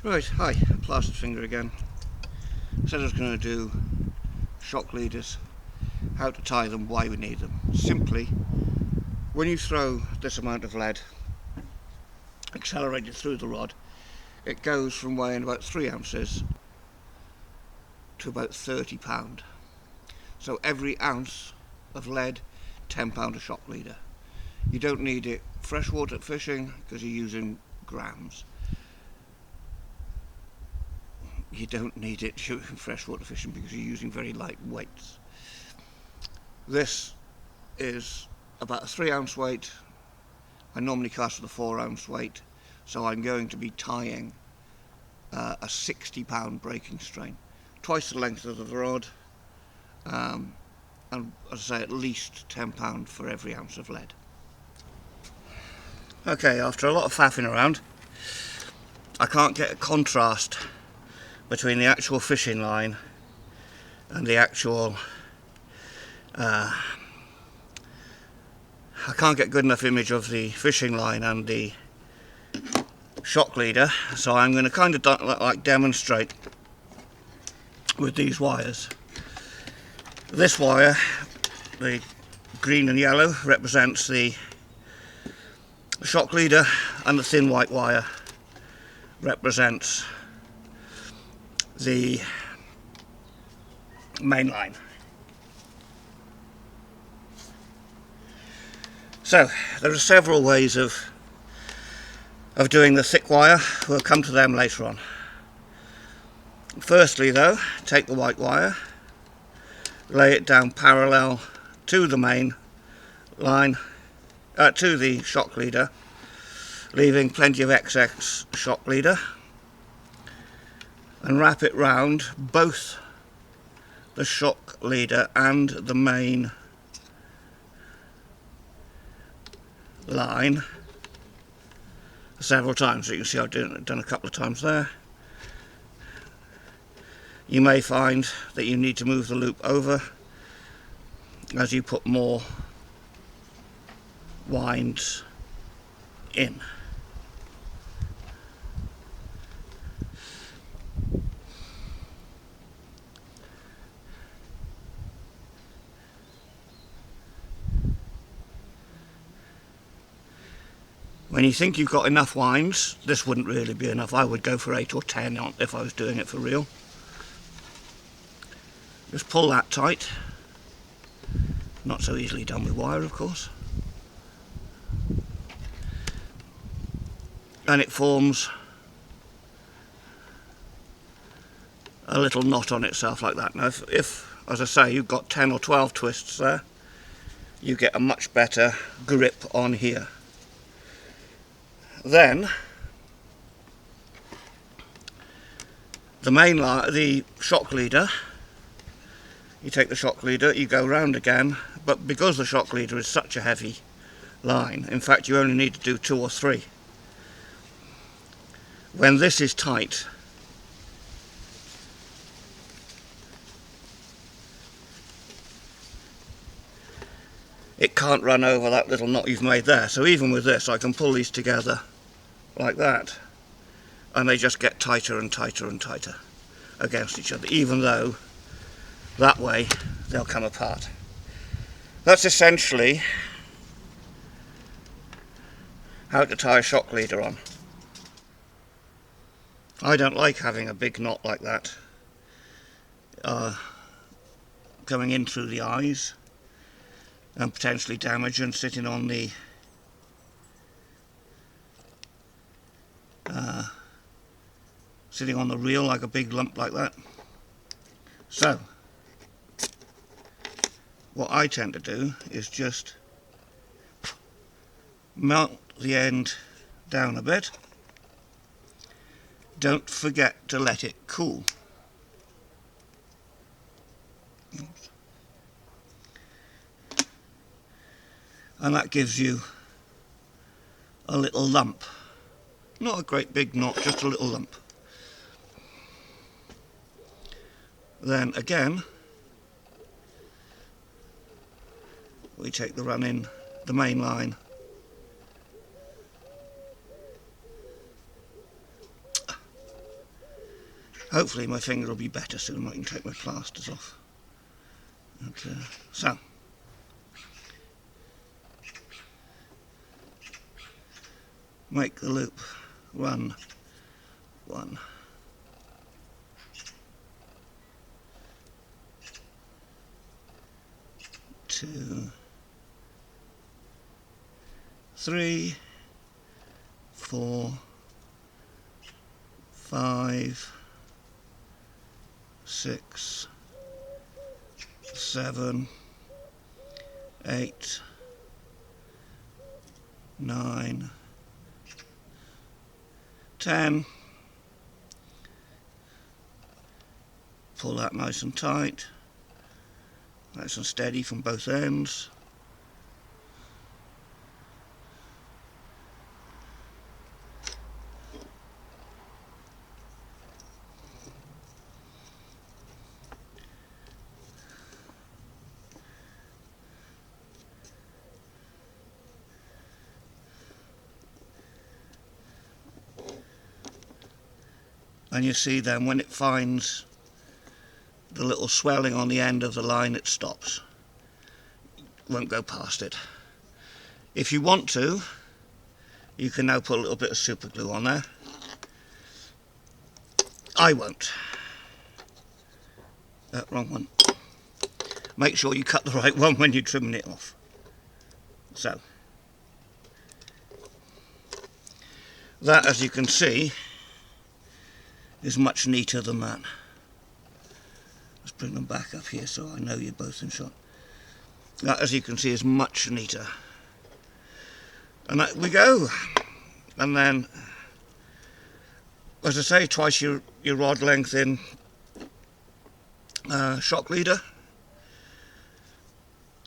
Right, hi, Plastered Finger again. Said I was going to do shock leaders, how to tie them, why we need them. Simply, when you throw this amount of lead accelerated through the rod, it goes from weighing about 3 ounces to about £30. So every ounce of lead, £10 a shock leader. You don't need it freshwater fishing because you're using grams. You don't need it shooting freshwater fishing because you're using very light weights. This is about a 3 ounce weight. I normally cast with a 4 ounce weight, so I'm going to be tying a 60-pound breaking strain, twice the length of the rod, and as I say, at least £10 for every ounce of lead. Okay, after a lot of faffing around, I can't get a contrast between the actual fishing line and the actual I can't get good enough image of the fishing line and the shock leader, so I'm going to kind of like demonstrate with these wires. This wire, the green and yellow, represents the shock leader, and the thin white wire represents the main line. So there are several ways of doing the thick wire. We'll come to them later on. Firstly though, take the white wire, lay it down parallel to the main line, to the shock leader, leaving plenty of excess shock leader, and wrap it round both the shock leader and the main line several times. So you can see I've done a couple of times there. You may find that you need to move the loop over as you put more winds in. When you think you've got enough winds, this wouldn't really be enough. I would go for 8 or 10 if I was doing it for real. Just pull that tight. Not so easily done with wire, of course. And it forms a little knot on itself like that. Now if as I say, you've got 10 or 12 twists there, you get a much better grip on here. Then the main line, the shock leader, you take the shock leader, you go round again, but because the shock leader is such a heavy line, in fact you only need to do 2 or 3. When this is tight, it can't run over that little knot you've made there. So even with this, I can pull these together like that, and they just get tighter and tighter and tighter against each other, even though that way they'll come apart. That's essentially how to tie a shock leader on. I don't like having a big knot like that coming in through the eyes and potentially damage and sitting on the reel like a big lump like that. So what I tend to do is just melt the end down a bit. Don't forget to let it cool. And that gives you a little lump. Not a great big knot, just a little lump. Then again, we take the run in the main line, Hopefully my finger will be better soon. I can take my plasters off. So make the loop run 1, 2, 3, 4, 5, 6, 7, 8, 9, 10. Pull that nice and tight, nice and steady from both ends. And you see then when it finds the little swelling on the end of the line, it stops. Won't go past it. If you want to, you can now put a little bit of super glue on there. I won't. Wrong one. Make sure you cut the right one when you're trimming it off. So, that, as you can see, is much neater than that. Let's bring them back up here so I know you're both in shot. That, as you can see, is much neater. And that we go. And then, as I say, twice your rod length in shock leader,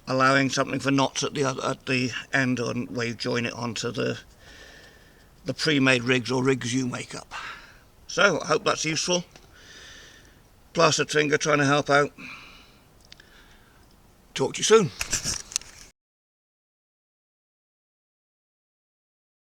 allowing something for knots at the end on where you join it onto the pre-made rigs or rigs you make up. So I hope that's useful. Plastered Finger trying to help out. Talk to you soon.